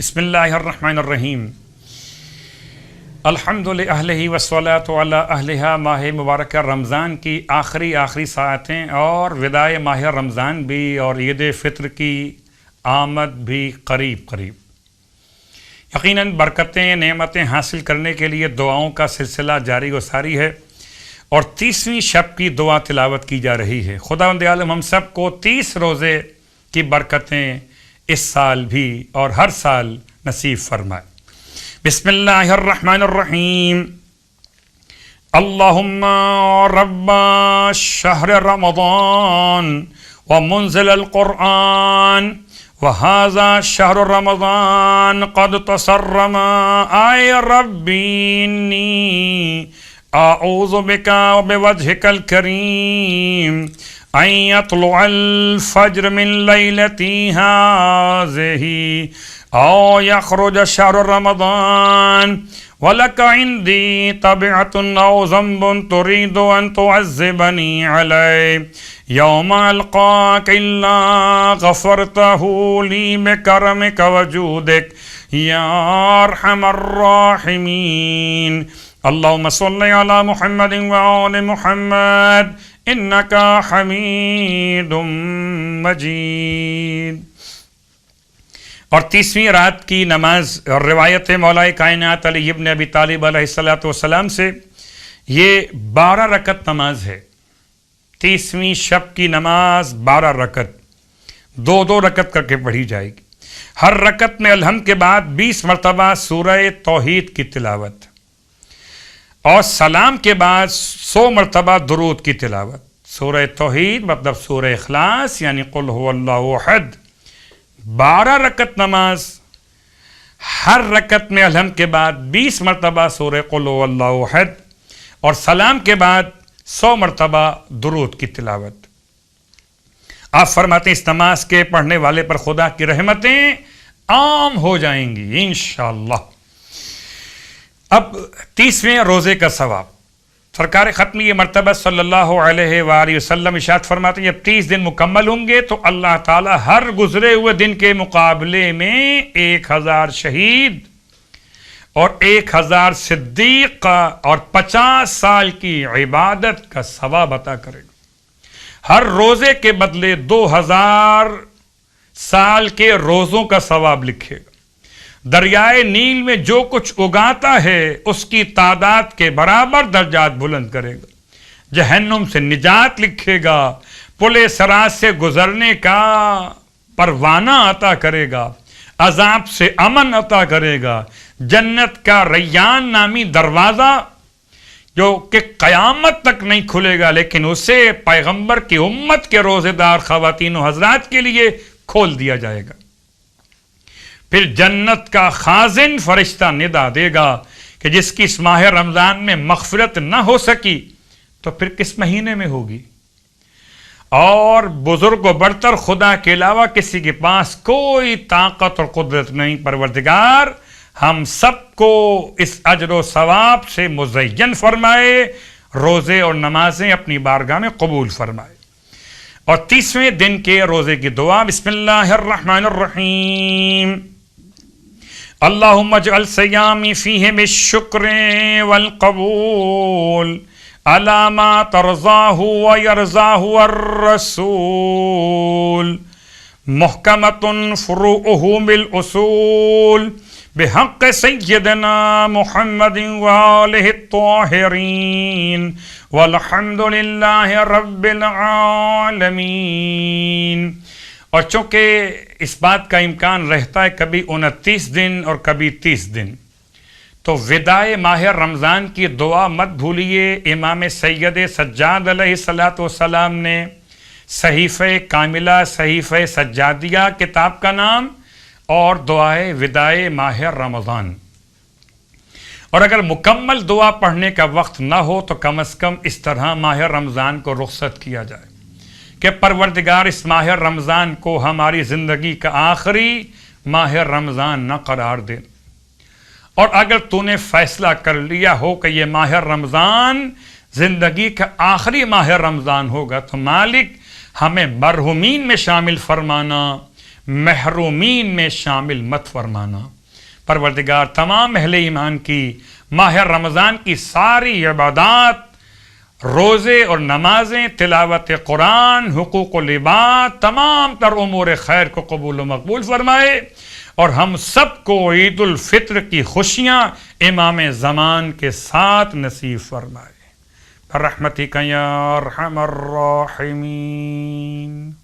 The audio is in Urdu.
بسم اللہ الرحمن الرحیم الحمد للہ والصلاۃ علی اہلہا۔ ماہ مبارکہ رمضان کی آخری ساعتیں اور وداع ماہ رمضان بھی اور عید فطر کی آمد بھی قریب یقیناً برکتیں نعمتیں حاصل کرنے کے لیے دعاؤں کا سلسلہ جاری و ساری ہے اور 30ویں شب کی دعا تلاوت کی جا رہی ہے۔ خداوند عالم ہم سب کو 30 روزے کی برکتیں اس سال بھی اور ہر سال نصیب فرمائے۔ بسم اللہ الرحمن الرحیم۔ اللہم رب شہر رمضان ومنزل القرآن وہذا شہر رمضان قد تصرم آئے ربی انی اعوذ بکا وبوجہک الکریم ان یطلع الفجر من لیلتی ہذہ او یخرج شہر رمضان ولک عندی طبعۃ او ذنب ترید ان تعذبنی علیہ یوم القاک الا غفرتہ لی بکرمک وجودک یا ارحم الراحمین۔ اللہم صلی علی محمد وآل محمد انکا حمید مجید۔ اور 30ویں رات کی نماز اور روایت مولا کائنات علی ابن ابی طالب علیہ السلام سے یہ 12 رکعت نماز ہے۔ 30ویں شب کی نماز 12 رکعت 2 رکعت کر کے پڑھی جائے گی۔ ہر رکعت میں الحمد کے بعد 20 مرتبہ سورہ توحید کی تلاوت اور سلام کے بعد 100 مرتبہ درود کی تلاوت۔ سورہ توحید مطلب سورہ اخلاص یعنی قل هو اللہ احد۔ 12 رکعت نماز، ہر رکعت میں الحمد کے بعد 20 مرتبہ سورہ قل هو اللہ احد اور سلام کے بعد 100 مرتبہ درود کی تلاوت۔ آپ فرماتے ہیں اس نماز کے پڑھنے والے پر خدا کی رحمتیں عام ہو جائیں گی انشاءاللہ۔ اب 30ویں روزے کا ثواب، سرکار ختمی مرتبہ صلی اللہ علیہ وآلہ وسلم ارشاد فرماتے ہیں جب 30 دن مکمل ہوں گے تو اللہ تعالیٰ ہر گزرے ہوئے دن کے مقابلے میں 1000 شہید اور 1000 صدیق کا اور 50 سال کی عبادت کا ثواب عطا کرے گا۔ ہر روزے کے بدلے 2000 سال کے روزوں کا ثواب لکھے گا۔ دریائے نیل میں جو کچھ اگاتا ہے اس کی تعداد کے برابر درجات بلند کرے گا۔ جہنم سے نجات لکھے گا، پل صراط سے گزرنے کا پروانہ عطا کرے گا، عذاب سے امن عطا کرے گا۔ جنت کا ریان نامی دروازہ جو کہ قیامت تک نہیں کھلے گا لیکن اسے پیغمبر کی امت کے روزے دار خواتین و حضرات کے لیے کھول دیا جائے گا۔ پھر جنت کا خازن فرشتہ ندا دے گا کہ جس کی اس ماہ رمضان میں مغفرت نہ ہو سکی تو پھر کس مہینے میں ہوگی؟ اور بزرگ و برتر خدا کے علاوہ کسی کے پاس کوئی طاقت اور قدرت نہیں۔ پروردگار ہم سب کو اس اجر و ثواب سے مزین فرمائے، روزے اور نمازیں اپنی بارگاہ میں قبول فرمائے۔ اور 30ویں دن کے روزے کی دعا، بسم اللہ الرحمن الرحیم۔ اللہم اجعل صیامی فیہ بالشکر والقبول علی ما ترضاہ ویرضاہ الرسول محکمۃ فروعہ بالاصول بحق سیدنا محمد وآلہ الطاہرین والحمد للہ رب العالمین۔ اور چونکہ اس بات کا امکان رہتا ہے کبھی 29 دن اور کبھی 30 دن، تو وداع ماہ رمضان کی دعا مت بھولیے۔ امام سید سجاد علیہ السلام نے صحیفہ کاملہ صحیفہ سجادیہ کتاب کا نام اور دعائے وداع ماہ رمضان۔ اور اگر مکمل دعا پڑھنے کا وقت نہ ہو تو کم از کم اس طرح ماہ رمضان کو رخصت کیا جائے کہ پروردگار اس ماہ رمضان کو ہماری زندگی کا آخری ماہ رمضان نہ قرار دے۔ اور اگر تو نے فیصلہ کر لیا ہو کہ یہ ماہ رمضان زندگی کا آخری ماہ رمضان ہوگا تو مالک ہمیں مرحومین میں شامل فرمانا، محرومین میں شامل مت فرمانا۔ پروردگار تمام اہل ایمان کی ماہ رمضان کی ساری عبادات، روزے اور نمازیں، تلاوت قرآن، حقوق و لباس، تمام تر امور خیر کو قبول و مقبول فرمائے، اور ہم سب کو عید الفطر کی خوشیاں امام زمان کے ساتھ نصیب فرمائے۔ برحمتک یا ارحم الراحمین۔